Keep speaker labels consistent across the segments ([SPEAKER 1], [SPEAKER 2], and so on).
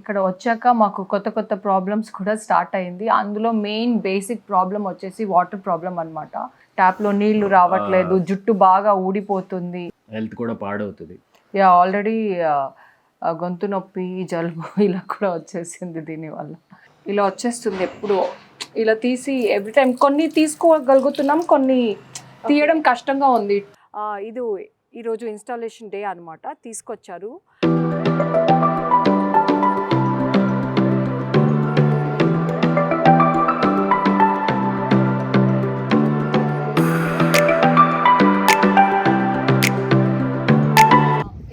[SPEAKER 1] ఇక్కడ వచ్చాక మాకు కొత్త కొత్త ప్రాబ్లమ్స్ కూడా స్టార్ట్ అయింది. అందులో మెయిన్ బేసిక్ ప్రాబ్లం వచ్చేసి వాటర్ ప్రాబ్లం అనమాట. ట్యాప్లో నీళ్లు రావట్లేదు, జుట్టు బాగా ఊడిపోతుంది,
[SPEAKER 2] హెల్త్ కూడా పాడవుతుంది.
[SPEAKER 1] ఆల్రెడీ గొంతు నొప్పి, జలుబు ఇలా కూడా వచ్చేసింది దీనివల్ల. ఇలా వచ్చేస్తుంది ఎప్పుడు. ఇలా తీసి ఎవ్రీ టైం కొన్ని తీసుకోగలుగుతున్నాం, కొన్ని తీయడం కష్టంగా ఉంది. ఇది ఈరోజు ఇన్స్టాలేషన్ డే అనమాట. తీసుకొచ్చారు.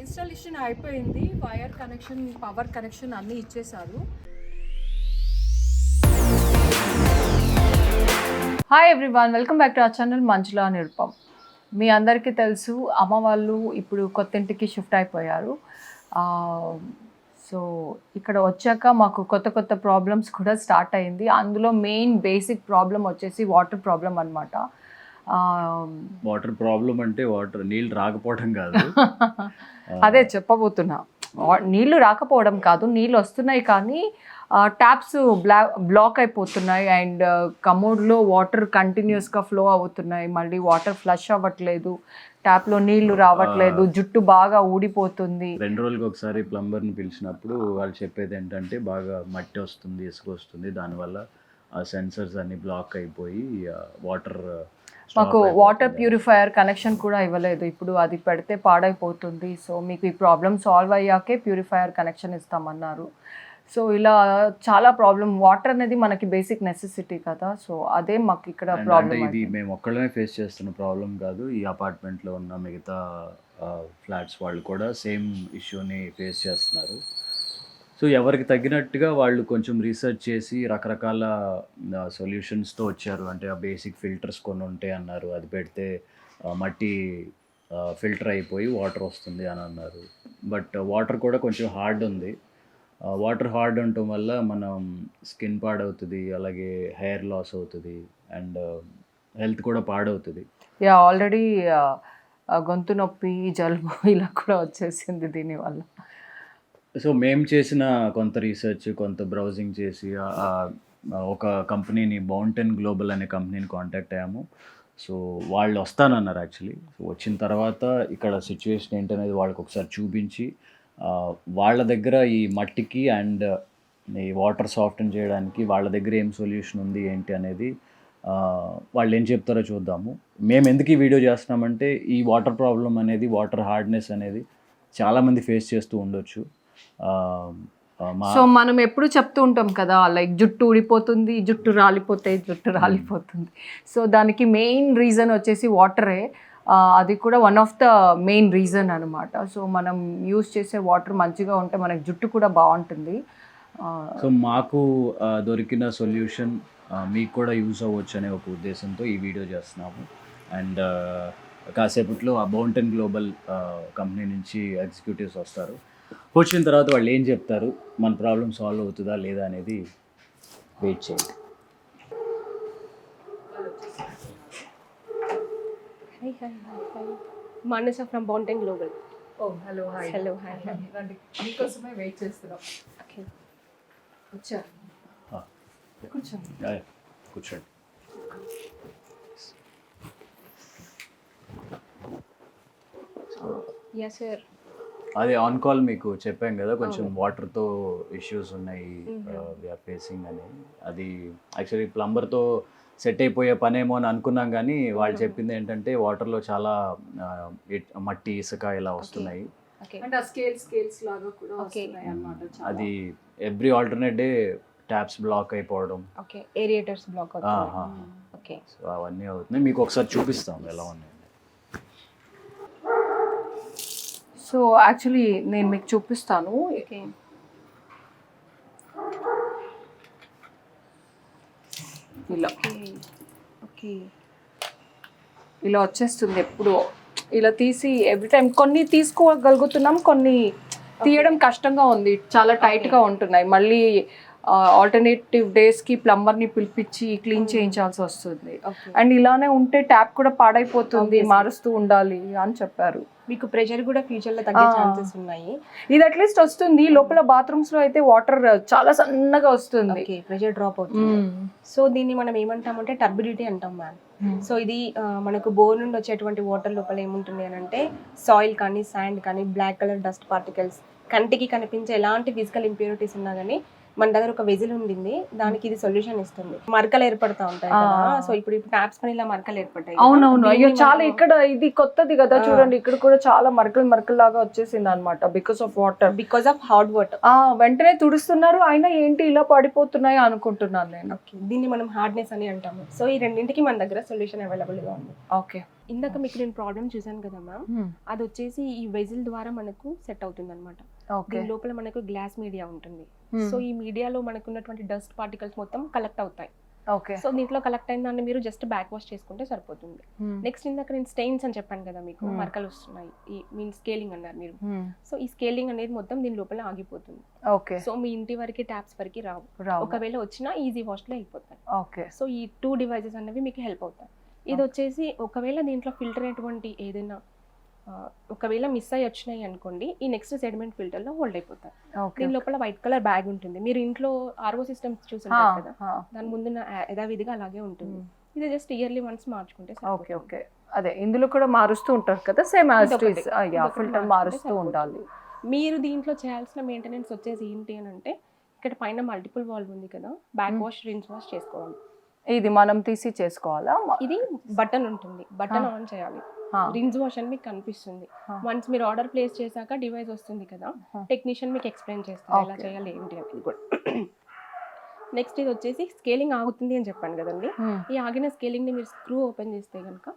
[SPEAKER 1] ఇన్స్టాలేషన్ అయిపోయింది. వైర్ కనెక్షన్, పవర్ కనెక్షన్ అన్నీ ఇచ్చేసారు. Hi everyone, welcome back to our channel Manjula Nirupam. మీ అందరికీ తెలుసు, అమ్మ వాళ్ళు ఇప్పుడు కొత్త ఇంటికి షిఫ్ట్ అయిపోయారు. సో ఇక్కడ వచ్చాక మాకు కొత్త కొత్త ప్రాబ్లమ్స్ కూడా స్టార్ట్ అయింది. అందులో మెయిన్ బేసిక్ ప్రాబ్లం వచ్చేసి వాటర్ ప్రాబ్లం అనమాట.
[SPEAKER 2] వాటర్ ప్రాబ్లం అంటే వాటర్ నీళ్ళు రాకపోవడం కాదు.
[SPEAKER 1] అదే చెప్పబోతున్నా. నీళ్లు రాకపోవడం కాదు, నీళ్ళు వస్తున్నాయి కానీ ట్యాప్స్ బ్లాక్ అయిపోతున్నాయి. అండ్ కమోడ్లో వాటర్ కంటిన్యూస్గా ఫ్లో అవుతున్నాయి. మళ్ళీ వాటర్ ఫ్లష్ అవ్వట్లేదు, ట్యాప్లో నీళ్లు రావట్లేదు, జుట్టు బాగా ఊడిపోతుంది.
[SPEAKER 2] 2 రోజులకి ఒకసారి ప్లంబర్ని పిలిచినప్పుడు వాళ్ళు చెప్పేది ఏంటంటే బాగా మట్టి వస్తుంది, ఇసుక వస్తుంది, దానివల్ల ఆ సెన్సర్స్ అన్ని బ్లాక్ అయిపోయి వాటర్.
[SPEAKER 1] మాకు వాటర్ ప్యూరిఫైయర్ కనెక్షన్ కూడా ఇవ్వలేదు. ఇప్పుడు అది పెడితే పాడైపోతుంది. సో మీకు ఈ ప్రాబ్లమ్ సాల్వ్ అయ్యాకే ప్యూరిఫైయర్ కనెక్షన్ ఇస్తామన్నారు. సో ఇలా చాలా ప్రాబ్లం. వాటర్ అనేది మనకి బేసిక్ నెసెసిటీ కదా. సో అదే మాకు ఇక్కడ ప్రాబ్లం.
[SPEAKER 2] ఇది మేము ఒక్కళ్ళమే ఫేస్ చేస్తున్న ప్రాబ్లం కాదు, ఈ అపార్ట్మెంట్లో ఉన్న మిగతా ఫ్లాట్స్ వాళ్ళు కూడా సేమ్ ఇష్యూని ఫేస్ చేస్తున్నారు. సో ఎవరికి తగ్గినట్టుగా వాళ్ళు కొంచెం రీసెర్చ్ చేసి రకరకాల సొల్యూషన్స్తో వచ్చారు. అంటే ఆ బేసిక్ ఫిల్టర్స్ కొన్ని ఉంటాయి అన్నారు, అది పెడితే మట్టి ఫిల్టర్ అయిపోయి వాటర్ వస్తుంది అని అన్నారు. బట్ వాటర్ కూడా కొంచెం హార్డ్ ఉంది. వాటర్ హార్డ్ ఉండటం వల్ల మనం స్కిన్ పాడవుతుంది, అలాగే హెయిర్ లాస్ అవుతుంది, అండ్ హెల్త్ కూడా పాడవుతుంది.
[SPEAKER 1] ఆల్రెడీ గొంతు నొప్పి, జలుబు ఇలా కూడా వచ్చేసింది దీనివల్ల.
[SPEAKER 2] సో మేము చేసిన కొంత రీసెర్చ్, కొంత బ్రౌజింగ్ చేసి ఒక కంపెనీని, మౌంటైన్ గ్లోబల్ అనే కంపెనీని కాంటాక్ట్ అయ్యాము. సో వాళ్ళు వస్తానన్నారు యాక్చువల్లీ. సో వచ్చిన తర్వాత ఇక్కడ సిచ్యువేషన్ ఏంటనేది వాళ్ళకి ఒకసారి చూపించి, వాళ్ళ దగ్గర ఈ మట్టికి అండ్ ఈ వాటర్ సాఫ్టన్ చేయడానికి వాళ్ళ దగ్గర ఏం సొల్యూషన్ ఉంది ఏంటి అనేది వాళ్ళు ఏం చెప్తారో చూద్దాము. మేము ఎందుకు ఈ వీడియో చేస్తున్నామంటే, ఈ వాటర్ ప్రాబ్లం అనేది, వాటర్ హార్డ్నెస్ అనేది చాలామంది ఫేస్ చేస్తూ ఉండొచ్చు.
[SPEAKER 1] సో మనం ఎప్పుడు చెప్తూ ఉంటాం కదా, లైక్ జుట్టు ఊడిపోతుంది, జుట్టు రాలిపోతుంది. సో దానికి మెయిన్ రీజన్ వచ్చేసి వాటరే. అది కూడా one of the main reason అనమాట. సో మనం యూస్ చేసే వాటర్ మంచిగా ఉంటే మనకి జుట్టు కూడా బాగుంటుంది.
[SPEAKER 2] సో మాకు దొరికిన సొల్యూషన్ మీకు కూడా యూస్ అవ్వచ్చు అనే ఒక ఉద్దేశంతో ఈ వీడియో చేస్తున్నాము. అండ్ కాసేపట్లో ఆ మౌంటైన్ గ్లోబల్ కంపెనీ నుంచి ఎగ్జిక్యూటివ్స్ వస్తారు. వచ్చిన తర్వాత వాళ్ళు ఏం చెప్తారు, మన ప్రాబ్లం సాల్వ్ అవుతుందా లేదా అనేది వెయిట్ చేయండి.
[SPEAKER 3] Hi. Manasa from Mountain Global.
[SPEAKER 1] Oh, hello, hi.
[SPEAKER 3] Hello, hi.
[SPEAKER 1] మీకోసమే వెయిట్ చేస్తున్నాం.
[SPEAKER 3] Okay.
[SPEAKER 1] వచ్చా కూర్చోండి.
[SPEAKER 2] కూర్చోండి.
[SPEAKER 3] Yes, sir.
[SPEAKER 2] అదే ఆన్ కాల్ మీకు చెప్పాం కదా, కొంచెం వాటర్తో ఇష్యూస్ ఉన్నాయి వీఆర్ ఫేసింగ్ అని. అది యాక్చువల్లీ ప్లంబర్తో సెట్ అయిపోయే పనేమో అని అనుకున్నాం, కానీ వాళ్ళు చెప్పింది ఏంటంటే వాటర్లో చాలా మట్టి, ఇసుక ఇలా వస్తున్నాయి. అది every alternate day taps block అయిపోవడం,
[SPEAKER 3] ఏరియేటర్స్ బ్లాక్ అవుతాయి.
[SPEAKER 2] సో అవన్నీ అవుతున్నాయి. మీకు ఒకసారి చూపిస్తాం ఎలా ఉన్నాయి.
[SPEAKER 1] సో యాక్చువల్లీ నేను మీకు చూపిస్తాను. ఇలా వచ్చేస్తుంది ఎప్పుడు. ఇలా తీసి ఎవ్రీ టైం కొన్ని తీసుకోగలుగుతున్నాం, కొన్ని తీయడం కష్టంగా ఉంది. చాలా టైట్గా ఉంటున్నాయి. మళ్ళీ ఆల్టర్నేటివ్ డేస్కి ప్లంబర్ని పిలిపించి క్లీన్ చేయించాల్సి వస్తుంది. అండ్ ఇలానే ఉంటే ట్యాప్ కూడా పాడైపోతుంది, మారుస్తూ ఉండాలి అని చెప్పారు.
[SPEAKER 3] మీకు ప్రెషర్ కూడా ఫ్యూచర్ లో తగ్గే ఛాన్సెస్ ఉన్నాయి.
[SPEAKER 1] ఇది అట్లీస్ట్ వస్తుంది, లోపల బాత్రూమ్స్ లో అయితే వాటర్ చాలా సన్నగా వస్తుంది.
[SPEAKER 3] ఓకే, ప్రెషర్ డ్రాప్ అవుతుంది. సో దీన్ని మనం ఏమంటామంటే టర్బిడిటీ అంటాం మ్యామ్. సో ఇది మనకు బోర్ నుండి వచ్చేటువంటి వాటర్ లోపల ఏముంటుంది అని అంటే సాయిల్ కానీ శాండ్ కానీ బ్లాక్ కలర్ డస్ట్ పార్టికల్స్, కంటికి కనిపించే ఎలాంటి ఫిజికల్ ఇంప్యూరిటీస్ ఉన్నా కానీ మన దగ్గర ఒక వెజిల్ ఉండింది, దానికి ఇది సొల్యూషన్ ఇస్తుంది. మరకలు ఏర్పడతా ఉంటాయి కదా, సో ఇప్పుడు ట్యాప్స్ పని ఇలా మరకలు ఏర్పడతాయి.
[SPEAKER 1] అవునవును, అయ్యో చాలా ఇక్కడ ఇది కొత్తది కదా చూడండి, ఇక్కడ కూడా చాలా మరకలు లాగా వచ్చేసింది అనమాట because of water,
[SPEAKER 3] because of hot water.
[SPEAKER 1] వెంటనే తుడుస్తున్నారు, అయినా ఏంటి ఇలా పడిపోతున్నాయి అనుకుంటున్నాను నేను.
[SPEAKER 3] దీన్ని మనం హార్డ్నెస్ అని అంటాము. సో ఈ రెండింటికి మన దగ్గర సొల్యూషన్ అవైలబుల్ గా ఉంది.
[SPEAKER 1] ఓకే,
[SPEAKER 3] ఇందాక మీకు నేను ప్రాబ్లం చూసాను కదా మ్యామ్, అది వచ్చేసి ఈ వెజిల్ ద్వారా మనకు సెట్ అవుతుంది అనమాట. దీని లోపల మనకు గ్లాస్ మీడియా ఉంటుంది. సో ఈ మీడియాలో మనకు ఉన్నటువంటి డస్ట్ పార్టికల్స్ మొత్తం కలెక్ట్ అవుతాయి.
[SPEAKER 1] ఓకే,
[SPEAKER 3] సో దీంట్లో కలెక్ట్ అయిన దాన్ని మీరు జస్ట్ బ్యాక్ వాష్ చేసుకుంటే సరిపోతుంది. నెక్స్ట్ ఇందాక నేను స్టెయిన్స్ అని చెప్పాను కదా మీకు, మరకలు వస్తున్నాయి, ఈ మీన్ స్కేలింగ్ అన్నారు మీరు. సో ఈ స్కేలింగ్ అనేది మొత్తం దీని లోపల ఆగిపోతుంది.
[SPEAKER 1] ఓకే,
[SPEAKER 3] సో మీ ఇంటి వరకు ట్యాప్స్ వరకు రావు, ఒకవేళ వచ్చినా ఈజీ వాష్ లో అయిపోతాయి.
[SPEAKER 1] ఓకే,
[SPEAKER 3] సో ఈ 2 డివైజెస్ అనేవి మీకు హెల్ప్ అవుతాయి. ఇది వచ్చేసి ఒకవేళ దీంట్లో ఫిల్టర్ అయినటువంటి ఏదైనా ఒకవేళ మిస్ అయ్యి వచ్చినాయి అనుకోండి, ఈ నెక్స్ట్ సెడిమెంట్ ఫిల్టర్ లో హోల్డ్ అయిపోతాయి. దీని లోపల వైట్ కలర్ బ్యాగ్ ఉంటుంది. మీరు ఇంట్లో ఆర్ఓ సిస్టమ్స్ చూసుంటారు కదా, దాని ముందున్న యథావిధిగా అలాగే ఉంటుంది. ఇది జస్ట్ ఇయర్లీ వన్స్ మార్చుకుంటే.
[SPEAKER 1] ఓకే ఓకే, అదే ఇందులో కూడా మారుస్తూ ఉంటారు కదా, same as it is filter మారుస్తూ ఉండాలి.
[SPEAKER 3] మీరు దీంట్లో చేయాల్సిన మెయింటెనెన్స్ వచ్చేసి ఏంటి అని అంటే, ఇక్కడ పైన మల్టిపుల్ వాల్వ్ ఉంది కదా, బ్యాక్ వాష్ రిన్స్ వాష్ చేసుకోవాలి.
[SPEAKER 1] ఇది మనం తీసి చేసుకోవాలా?
[SPEAKER 3] ఇది బటన్ ఉంటుంది, బటన్ ఆన్ చేయాలి, రిన్స్ వాష్ అని మీకు కనిపిస్తుంది. వన్స్ మీరు ఆర్డర్ ప్లేస్ చేశాక డివైస్ వస్తుంది కదా, టెక్నీషియన్ మీకు ఎక్స్ప్లెయిన్ చేస్తారు ఎలా చేయాలి ఏంటి అనేది కూడా. నెక్స్ట్ ఇది వచ్చేసి స్కేలింగ్ ఆగుతుంది అని చెప్పాను కదండి, ఈ ఆగిన స్కేలింగ్ ని మీరు స్క్రూ ఓపెన్ చేస్తే కనుక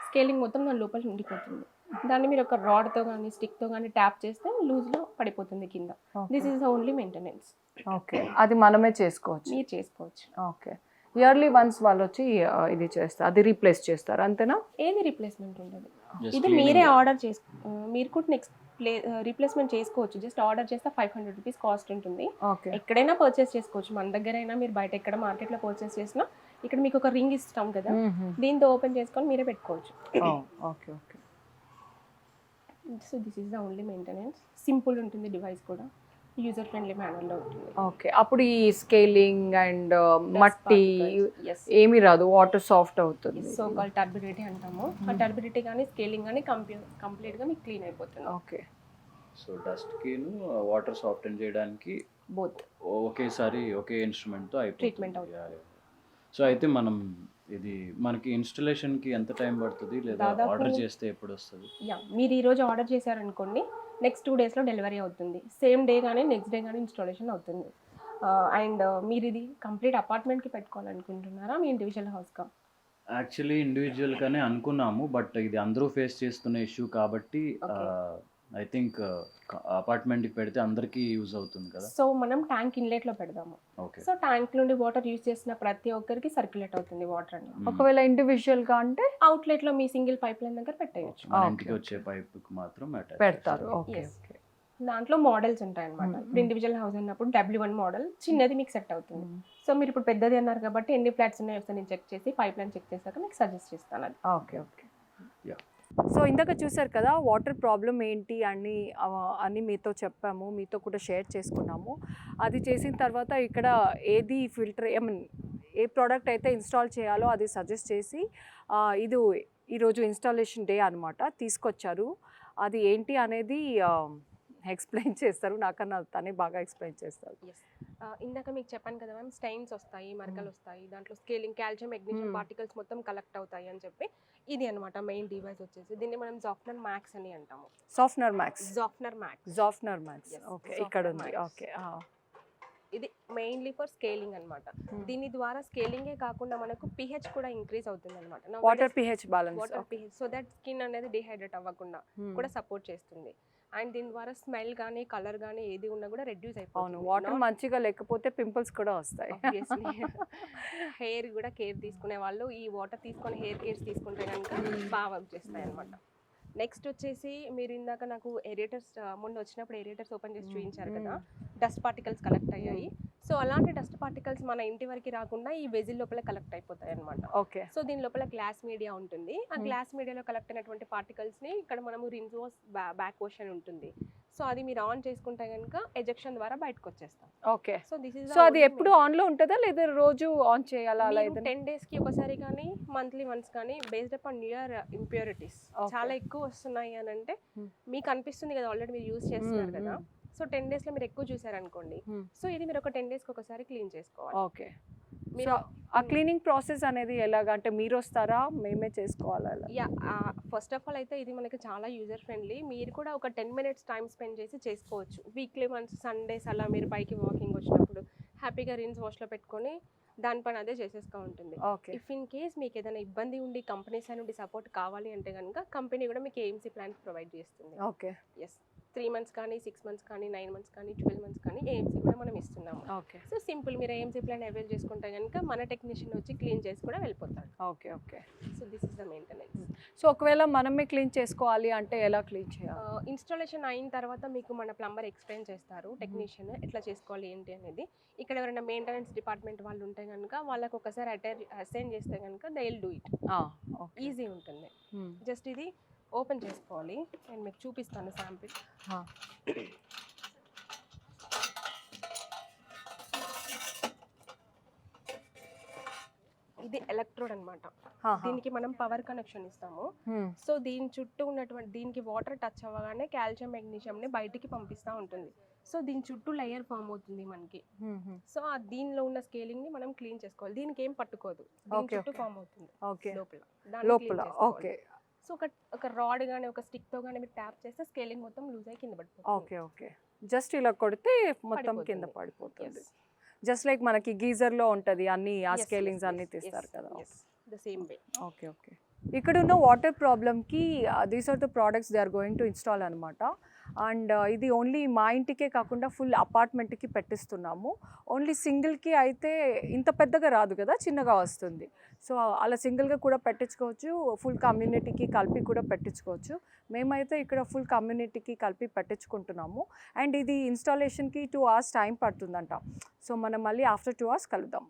[SPEAKER 3] స్కేలింగ్ మొత్తం దాని లోపల ఉండిపోతుంది. దాన్ని మీరు ఒక రాడ్ తో కానీ స్టిక్ తో కానీ ట్యాప్ చేస్తే లూజ్ లో పడిపోతుంది కింద. This is only maintenance.
[SPEAKER 1] Okay, అది మనమే చేసుకోవచ్చు,
[SPEAKER 3] మీరు చేసుకోవచ్చు.
[SPEAKER 1] ఓకే, ఇయర్లీ వన్స్ వాళ్ళు వచ్చి ఇది చేస్తారు, అది రీప్లేస్ చేస్తారు అంతేనా?
[SPEAKER 3] ఏది రీప్లేస్మెంట్ ఉండదు, ఇది మీరే ఆర్డర్ మీరు కూడా నెక్స్ట్ రీప్లేస్మెంట్ చేసుకోవచ్చు. జస్ట్ ఆర్డర్ చేస్తే 500 రూపీస్ కాస్ట్ ఉంటుంది. ఎక్కడైనా పర్చేస్ చేసుకోవచ్చు, మన దగ్గర అయినా మీరు బయట ఎక్కడ మార్కెట్ లో పర్చేస్ చేసినా ఇక్కడ మీకు ఒక రింగ్ ఇస్తాం కదా, దీంతో ఓపెన్ చేసుకొని మీరే పెట్టుకోవచ్చు.
[SPEAKER 1] Okay okay,
[SPEAKER 3] so this is the only maintenance. Simple ఉంటుంది, డివైస్ కూడా యూజర్ ఫ్రెండ్లీ మేనర్లో ఉంటుంది.
[SPEAKER 1] ఓకే, అప్పుడు ఈ స్కేలింగ్ అండ్ మట్టి ఏమీ రాదు, వాటర్ సాఫ్ట్ అవుతుంది.
[SPEAKER 3] సో కాల్ టర్బిడిటీ అంటాము. ఆ టర్బిడిటీ కానీ స్కేలింగ్ కానీ కంప్లీట్గా మీకు క్లీన్ అయిపోతుంది.
[SPEAKER 1] ఓకే,
[SPEAKER 2] సో డస్ట్కి వాటర్ సాఫ్టెన్ చేయడానికి
[SPEAKER 3] బోత్
[SPEAKER 2] ఒకేసారి ఒకే ఇన్స్ట్రుమెంట్తో
[SPEAKER 3] ట్రీట్మెంట్ అవుతుంది.
[SPEAKER 2] సో అయితే మనం ఇది మనకి ఇన్స్టలేషన్కి ఎంత టైం పడుతుంది, లేదా ఆర్డర్ చేస్తే ఎప్పుడు వస్తుంది?
[SPEAKER 3] మీరు ఈరోజు ఆర్డర్ చేశారనుకోండి, నెక్స్ట్ 2 డేస్లో డెలివరీ అవుతుంది. సేమ్ డే కానీ నెక్స్ట్ డే కానీ ఇన్స్టాలేషన్ అవుతుంది. అండ్ మీరు ఇది కంప్లీట్ అపార్ట్మెంట్కి పెట్టుకోవాలనుకుంటున్నారా మీ ఇండివిజువల్ హౌస్గా?
[SPEAKER 2] యాక్చువల్లీ ఇండివిజువల్గానే అనుకున్నాము, బట్ ఇది అందరూ ఫేస్ చేస్తున్న ఇష్యూ కాబట్టి ఐ థింక్ అపార్ట్మెంట్కి పెడితే అందరికీ యూజ్ అవుతుంది కదా.
[SPEAKER 3] సో మనం ట్యాంక్ ఇన్లెట్లో పెడదాము.
[SPEAKER 2] ఓకే,
[SPEAKER 3] సో ట్యాంక్ నుండి వాటర్ యూజ్ చేసిన ప్రతి ఒక్కరికి సర్క్యులేట్ అవుతుంది వాటర్ అని.
[SPEAKER 1] ఒకవేళ ఇండివిజువల్గా అంటే
[SPEAKER 3] అవుట్లెట్లో మీ సింగిల్ పైప్ లైన్ దగ్గర పెట్టేయచ్చు.
[SPEAKER 2] ఇంటికి వచ్చే పైప్కి మాత్రం
[SPEAKER 1] పెడతారు. ఓకే,
[SPEAKER 3] దాంట్లో మోడల్స్ ఉంటాయి అనమాట. ఇప్పుడు ఇండివిజువల్ హౌస్ అన్నప్పుడు W1 మోడల్ చిన్నది మీకు సెట్ అవుతుంది. సో మీరు ఇప్పుడు పెద్దది అన్నారు కాబట్టి ఎన్ని ఫ్లాట్స్ ఉన్నాయో నేను చెక్ చేసి పైప్ లైన్ చెక్ చేశాక మీకు సజెస్ట్ చేస్తాను అది.
[SPEAKER 1] ఓకే ఓకే, సో ఇందాక చూసారు కదా వాటర్ ప్రాబ్లం ఏంటి అని మీతో చెప్పాము, మీతో కూడా షేర్ చేసుకున్నాము. అది చేసిన తర్వాత ఇక్కడ ఏది ఫిల్టర్ ఏ ప్రోడక్ట్ అయితే ఇన్స్టాల్ చేయాలో అది సజెస్ట్ చేసి ఇది ఈరోజు ఇన్స్టాలేషన్ డే అనమాట తీసుకొచ్చారు. అది ఏంటి అనేది ఎక్స్ప్లెయిన్ చేస్తారు, నాకన్నా తనే బాగా ఎక్స్ప్లెయిన్ చేస్తారు.
[SPEAKER 3] ఇందాక మీకు చెప్పాను కదా మ్యామ్, స్టైన్స్ వస్తాయి, మరకలు వస్తాయి, దాంట్లో స్కేలింగ్ కాల్షియం మెగ్నీషియం పార్టికల్స్ మొత్తం కలెక్ట్ అవుతాయి అని చెప్పి ఇది అనమాట మెయిన్ డివైస్ వచ్చేసి. దీన్ని మనం జాఫ్నర్ మ్యాక్స్ అని అంటాము.
[SPEAKER 1] జాఫ్నర్ మ్యాక్స్ ఓకే, ఇక్కడ ఉంది. ఓకే,
[SPEAKER 3] ఇది మెయిన్లీ ఫర్ స్కేలింగ్ అనమాట. దీని ద్వారా స్కేలింగే కాకుండా మనకు pH కూడా ఇంక్రీజ్ అవుతుంది అనమాట.
[SPEAKER 1] Water pH balance,
[SPEAKER 3] so that skin అనేది డిహైడ్రేట్ అవ్వకుండా కూడా సపోర్ట్ చేస్తుంది. అండ్ దీని ద్వారా స్మెల్ కానీ కలర్ కానీ ఏది ఉన్నా కూడా రెడ్యూస్ అయిపోతుంది.
[SPEAKER 1] వాటర్ మంచిగా లేకపోతే పింపుల్స్ కూడా వస్తాయి.
[SPEAKER 3] హెయిర్ కూడా కేర్ తీసుకునే వాళ్ళు ఈ వాటర్ తీసుకొని హెయిర్ కేర్స్ తీసుకుంటే కనుక బాగా వర్క్ చేస్తాయి అనమాట. నెక్స్ట్ వచ్చేసి మీరు ఇందాక నాకు ఏరియేటర్స్ మొన్న వచ్చినప్పుడు ఏరియేటర్స్ ఓపెన్ చేసి చూపించారు కదా, డస్ట్ పార్టికల్స్ కలెక్ట్ అయ్యాయి. సో అలాంటి డస్ట్ పార్టికల్స్ మన ఇంటి వరకు రాకుండా ఈ వెజిల్ లోపల కలెక్ట్ అయిపోతాయి అనమాట.
[SPEAKER 1] ఓకే.
[SPEAKER 3] సో దీని లోపల గ్లాస్ మీడియా ఉంటుంది. ఆ గ్లాస్ మీడియాలో కలెక్ట్ అయినటువంటి పార్టికల్స్ ని ఇక్కడ మనము రిన్స్ వాష్ బ్యాక్ వాష్ అని ఉంటుంది. సో అది మీరు ఆన్ చేసుకుంటే కనుక ఎజెక్షన్ ద్వారా బయటకు వచ్చేస్తాం.
[SPEAKER 1] Okay.
[SPEAKER 3] So this is
[SPEAKER 1] so అది ఎప్పుడు ఆన్ లో ఉంటుందా లేదా రోజు ఆన్ చేయాలా? అలా
[SPEAKER 3] 10 days కి ఒకసారి కానీ మంత్లీ వన్స్ కానీ బేస్డ్ అపాన్ న్యూయర్ ఇంప్యూరిటీస్ చాలా ఎక్కువ వస్తున్నాయి అని అంటే మీకు అనిపిస్తుంది కదా, ఆల్రెడీ మీరు యూజ్ చేస్తున్నారు కదా. సో 10 days లో మీరు ఎక్కువ చూసారనుకోండి, సో ఇది మీరు ఒక 10 days కి ఒకసారి క్లీన్ చేసుకోవాలి.
[SPEAKER 1] ఓకే. మీరు ఆ క్లీనింగ్ ప్రాసెస్ అనేది ఎలాగా అంటే మీరు వస్తారా మేమే చేసుకోవాలా?
[SPEAKER 3] యా, ఫస్ట్ ఆఫ్ ఆల్ అయితే ఇది మనకి చాలా యూజర్ ఫ్రెండ్లీ. మీరు కూడా ఒక 10 minutes టైం స్పెండ్ చేసి చేసుకోవచ్చు. వీక్లీ వన్స్ సండేస్ అలా మీరు పైకి వాకింగ్ వచ్చినప్పుడు హ్యాపీగా రిన్స్ వాష్లో పెట్టుకొని దానిపైన అదే చేసేస్తూ ఉంటుంది. ఇఫ్ ఇన్ కేస్ మీకు ఏదైనా ఇబ్బంది ఉండి కంపెనీస్ నుండి సపోర్ట్ కావాలి అంటే కనుక కంపెనీ కూడా మీకు ఏఎంసీ ప్లాన్స్ ప్రొవైడ్ చేస్తుంది.
[SPEAKER 1] ఓకే.
[SPEAKER 3] ఎస్, 3 months కానీ 6 months కానీ 9 months కానీ 12 months కానీ ఏఎంసీ కూడా మనం ఇస్తున్నాము.
[SPEAKER 1] ఓకే.
[SPEAKER 3] సో సింపుల్, మీరు ఏఎంసీ ప్లాన్ అవైల్ చేసుకుంటే కనుక మన టెక్నీషియన్ వచ్చి క్లీన్ చేసి కూడా వెళ్ళిపోతాడు.
[SPEAKER 1] Okay. Okay.
[SPEAKER 3] So this is the maintenance.
[SPEAKER 1] So ఒకవేళ మనమే క్లీన్ చేసుకోవాలి అంటే ఎలా క్లీన్ చేయాలి?
[SPEAKER 3] ఇన్స్టాలేషన్ అయిన తర్వాత మీకు మన ప్లంబర్ ఎక్స్ప్లెయిన్ చేస్తారు, టెక్నీషియన్ ఎట్లా చేసుకోవాలి ఏంటి అనేది. ఇక్కడ ఎవరైనా మెయింటెనెన్స్ డిపార్ట్మెంట్ వాళ్ళు ఉంటే కనుక వాళ్ళకి ఒకసారి అసైన్ చేస్తే కనుక they will do it. Easy ఉంటుంది. జస్ట్ ఇది ఓపెన్ చేసుకోవాలి. నేను మీకు చూపిస్తాను శాంపిల్. ఇది ఎలక్ట్రోడ్ అన్నమాట. దీనికి మనం పవర్ కనెక్షన్ ఇస్తాము. సో దీని చుట్టూ ఉన్నటువంటి దీనికి వాటర్ టచ్ అవ్వగానే కాల్షియం మెగ్నీషియం ని బయటికి పంపిస్తూ ఉంటుంది. సో దీని చుట్టూ లేయర్ ఫామ్ అవుతుంది మనకి. సో ఆ దీనిలో ఉన్న స్కేలింగ్ ని మనం క్లీన్ చేసుకోవాలి. దీనికి ఏం పట్టుకోదు, దీని చుట్టూ ఫామ్ అవుతుంది లోపల.
[SPEAKER 1] ఓకే.
[SPEAKER 3] సో ఒక రాడ్ గానీ ఒక స్టిక్ తో గానీ మీరు ట్యాప్ చేస్తే స్కేలింగ్ మొత్తం లూజ్ అయ్యి కింద పడిపోతుంది.
[SPEAKER 1] ఓకే. ఓకే. జస్ట్ ఇలా కొడితే మొత్తం కింద పడిపోతుంది. జస్ట్ లైక్ మనకి గీజర్ లో ఉంటది, అన్ని ఆ స్కేలింగ్స్ అన్ని తీస్తారు కదా.
[SPEAKER 3] The same way.
[SPEAKER 1] Okay. Okay. ఇక్కడ ఉన్న వాటర్ ప్రాబ్లమ్కి these are the products they are going to install అనమాట. అండ్ ఇది ఓన్లీ మా ఇంటికే కాకుండా ఫుల్ అపార్ట్మెంట్కి పెట్టిస్తున్నాము. ఓన్లీ సింగిల్కి అయితే ఇంత పెద్దగా రాదు కదా, చిన్నగా వస్తుంది. సో అలా సింగిల్గా కూడా పెట్టించుకోవచ్చు, ఫుల్ కమ్యూనిటీకి కలిపి కూడా పెట్టించుకోవచ్చు. మేమైతే ఇక్కడ ఫుల్ కమ్యూనిటీకి కలిపి పెట్టించుకుంటున్నాము. అండ్ ఇది ఇన్స్టాలేషన్కి 2 hours టైం పడుతుందంట. సో మనం మళ్ళీ ఆఫ్టర్ 2 hours కలుద్దాం.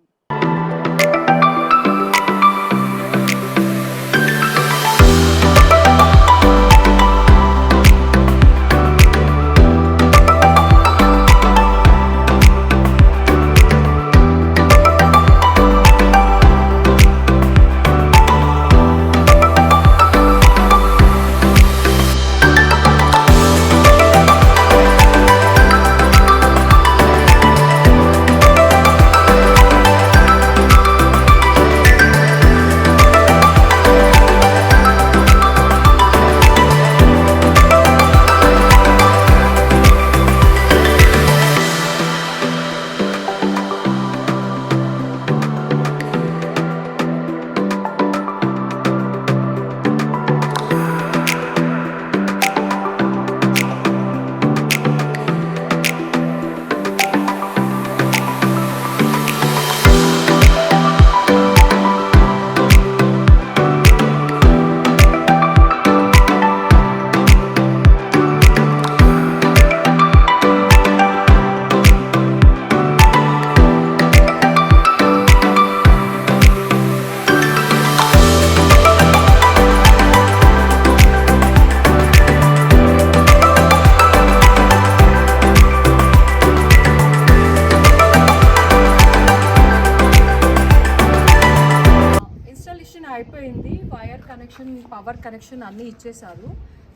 [SPEAKER 1] అయిపోయింది. వైర్ కనెక్షన్, పవర్ కనెక్షన్ అన్నీ ఇచ్చేసారు.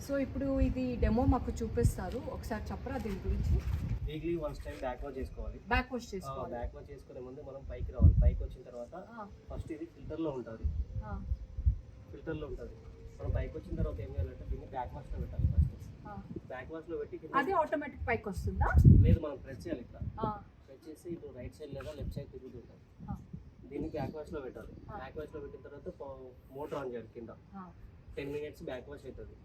[SPEAKER 1] సో ఇప్పుడు ఇది డెమో మాకు చూపిస్తారు. ఒకసారి చెప్పరా దీని గురించి?
[SPEAKER 4] Weekly once time back wash చేసుకోవాలి.
[SPEAKER 1] బ్యాక్ వాష్ చేసుకోవాలి.
[SPEAKER 4] బ్యాక్ వాష్ చేసుకునే ముందు మనం పైకి రావాలి. పైకి వచ్చిన తర్వాత ఫస్ట్ ఇది ఫిల్టర్లో ఉంటుంది. మనం పైకి వచ్చిన తర్వాత ఏం చేయాలంటే దీన్ని బ్యాక్ వాష్లో పెట్టాలి. ఫస్ట్ బ్యాక్ వాష్లో పెట్టి
[SPEAKER 1] అది ఆటోమేటిక్ పైకి వస్తుందా?
[SPEAKER 4] లేదు, మనం ప్రెస్ చేయాలి. ఇట్లా ప్రెస్ చేసి ఇటు రైట్ సైడ్ లేదా లెఫ్ట్ సైడ్ తిరుగుతుంటుంది. దీన్ని బ్యాక్ వాష్లో పెట్టాలి. బ్యాక్ వాష్లో పెట్టిన తర్వాత మోటార్ ఆన్ చేయాలి. కింద 10 minutes బ్యాక్ వాష్ అవుతుంది.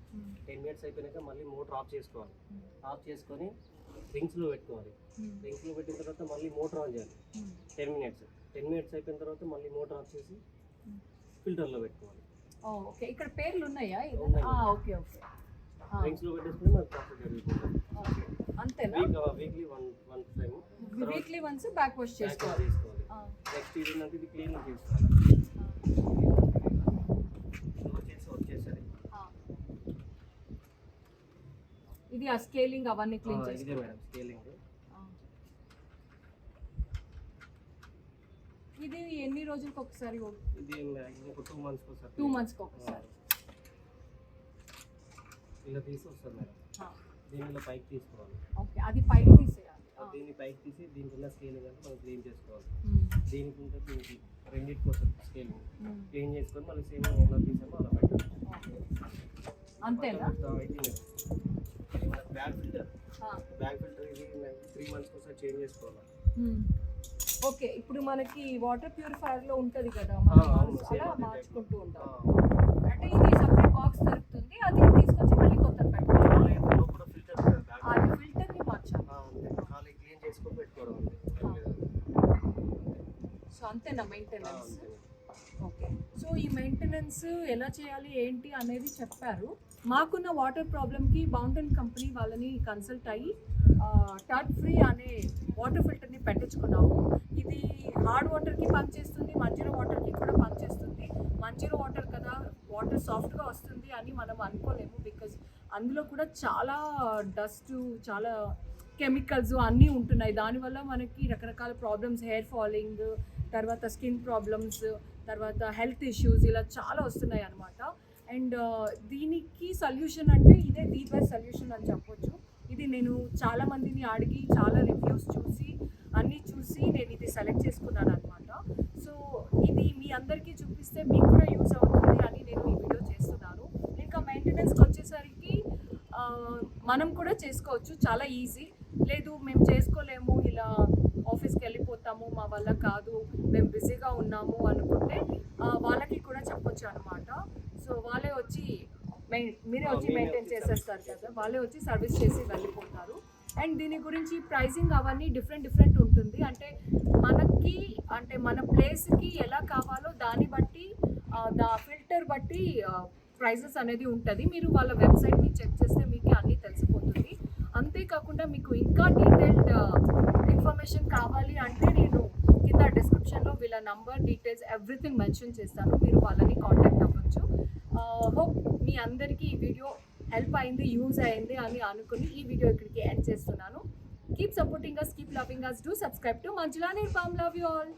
[SPEAKER 4] 10 minutes అయిపోయినాక మళ్ళీ మోటార్ ఆఫ్ చేసుకోవాలి. ఆఫ్ చేసుకొని రింగ్స్లో పెట్టుకోవాలి. రింగ్స్లో పెట్టిన తర్వాత మళ్ళీ మోటార్ ఆన్ చేయాలి. 10 minutes అయిపోయిన తర్వాత మళ్ళీ మోటార్ ఆఫ్ చేసి ఫిల్టర్లో పెట్టుకోవాలి.
[SPEAKER 1] ఓకే, ఇక్కడ పేర్లు ఉన్నాయా?
[SPEAKER 4] ఉన్నాయి.
[SPEAKER 1] ఓకే ఓకే,
[SPEAKER 4] డ్రింక్స్లో పెట్టేసుకుంటే మనకు ప్రాసెస్ జరుగుతుంది.
[SPEAKER 1] ఓకే, అంతేనా?
[SPEAKER 4] Weekly one time
[SPEAKER 1] weekly once back wash చేసుకోవాలి.
[SPEAKER 4] చేసుకోవాలి. నెక్స్ట్ ఇది నాకు ఇది క్లీన్ చేసుకోవాలి. వచ్చేసరి
[SPEAKER 1] ఇది ఆ స్కేలింగ్ అవన్నీ క్లీన్
[SPEAKER 4] ఇదే
[SPEAKER 1] చేసుకోవాలి.
[SPEAKER 4] Madam scaling.
[SPEAKER 1] ఇది ఎన్ని రోజులకు ఒకసారి?
[SPEAKER 4] ఇది మ్యాక్సిమం ఒక 2 months ఒకసారి.
[SPEAKER 1] 2 monthsకి ఒకసారి.
[SPEAKER 4] ఇలా తీసి వస్తుంది మేడం. దీనిలో పైకి తీసుకోవాలి.
[SPEAKER 1] ఓకే, అది పైకి తీసేయాలి.
[SPEAKER 4] దీన్ని పైకి తీసి దీనికి ఉన్న స్కేలింగ్ అంటే మనం క్లీన్ చేసుకోవాలి. దీనికి ఉంటే దీనికి రెండింటికి వస్తుంది స్కేలింగ్. క్లీన్ చేసుకొని మళ్ళీ సేమ్ ఎలా తీసామో అలా పెట్టాలి.
[SPEAKER 1] అంతేనా?
[SPEAKER 4] బ్యాగ్ ఫిల్టర్ ఇది 3 months ఒకసారి చేంజ్ చేసుకోవాలి.
[SPEAKER 1] ఓకే, ఇప్పుడు మనకి వాటర్ ప్యూరిఫైయర్ లో ఉంటది కదా,
[SPEAKER 4] అవును,
[SPEAKER 1] అలా
[SPEAKER 4] same
[SPEAKER 1] మార్చుకుంటూ ఉంటాం. అంటే ఇది సపరేట్ బాక్స్ దొరుకుతుంది, అది తీసుకొచ్చి మళ్ళీ కొత్తది పెట్టుకోవాలి.
[SPEAKER 4] లోపల ఫిల్టర్ ఉంటుంది బ్యాగ్.
[SPEAKER 1] అది ఫిల్టర్ ని మార్చాలి.
[SPEAKER 4] అంతే, ఖాళీ క్లీన్ చేసుకొని పెట్టుకోవడం అంతే.
[SPEAKER 1] సో అంతేనా మెయింటెనెన్స్? ఓకే, సో ఈ మెయింటెనెన్స్ ఎలా చేయాలి ఏంటి అనేది చెప్పారు. మాకున్న వాటర్ ప్రాబ్లమ్కి బౌంటన్ కంపెనీ వాళ్ళని కన్సల్ట్ అయ్యి టర్ట్ ఫ్రీ అనే వాటర్ ఫిల్టర్ని పెట్టించుకున్నాము. ఇది హార్డ్ వాటర్కి పనిచేస్తుంది, మంజీరా వాటర్కి కూడా పనిచేస్తుంది. మంజీరా వాటర్ కదా, వాటర్ సాఫ్ట్గా వస్తుంది అని మనం అనుకోలేము. బికాజ్ అందులో కూడా చాలా డస్ట్, చాలా కెమికల్స్ అన్నీ ఉంటున్నాయి. దానివల్ల మనకి రకరకాల ప్రాబ్లమ్స్, హెయిర్ ఫాలింగ్, తర్వాత స్కిన్ ప్రాబ్లమ్స్, తర్వాత హెల్త్ ఇష్యూస్ ఇలా చాలా వస్తున్నాయి అన్నమాట. అండ్ దీనికి సొల్యూషన్ అంటే ఇదే ది బెస్ట్ సొల్యూషన్ అని చెప్పొచ్చు. ఇది నేను చాలా మందిని అడిగి, చాలా రివ్యూస్ చూసి, అన్నీ చూసి నేను ఇది సెలెక్ట్ చేసుకున్నాను అనమాట. సో ఇది మీ అందరికీ చూపిస్తే మీకు కూడా యూజ్ అవుతుంది అని నేను ఈ వీడియో చేస్తున్నాను. ఇంకా మెయింటెనెన్స్కి వచ్చేసరికి మనం కూడా చేసుకోవచ్చు, చాలా ఈజీ. లేదు మేము చేసుకోలేము, ఇలా ఆఫీస్కి వెళ్ళిపోతాము, మా వల్ల కాదు, మేము బిజీగా ఉన్నాము అనుకుంటే వాళ్ళకి కూడా చెప్పొచ్చు అనమాట. సో వాళ్ళే వచ్చి మీరే వచ్చి మెయింటైన్ చేసేస్తారు కదా, వాళ్ళే వచ్చి సర్వీస్ చేసి వెళ్ళిపోతారు. అండ్ దీని గురించి ప్రైసింగ్ అవన్నీ డిఫరెంట్ ఉంటుంది. అంటే మనకి, అంటే మన ప్లేస్కి ఎలా కావాలో దాన్ని బట్టి, ఫిల్టర్ బట్టి ప్రైజెస్ అనేది ఉంటుంది. మీరు వాళ్ళ వెబ్సైట్ని చెక్ చేస్తే మీకు అన్నీ తెలిసిపోతుంది. అంతేకాకుండా మీకు ఇంకా డీటెయిల్డ్ ఇన్ఫర్మేషన్ కావాలి అంటే నేను కింద డిస్క్రిప్షన్లో వీళ్ళ నంబర్, డీటెయిల్స్, ఎవ్రీథింగ్ మెన్షన్ చేస్తాను. మీరు వాళ్ళని కాంటాక్ట్ అవ్వచ్చు. హోప్ మీ అందరికీ ఈ వీడియో హెల్ప్ అయింది, యూజ్ అయింది అని అనుకుని ఈ వీడియో ఇక్కడికి ఎండ్ చేస్తున్నాను. Keep supporting us, keep loving us, do subscribe to Manjula Nirpam. Love you all.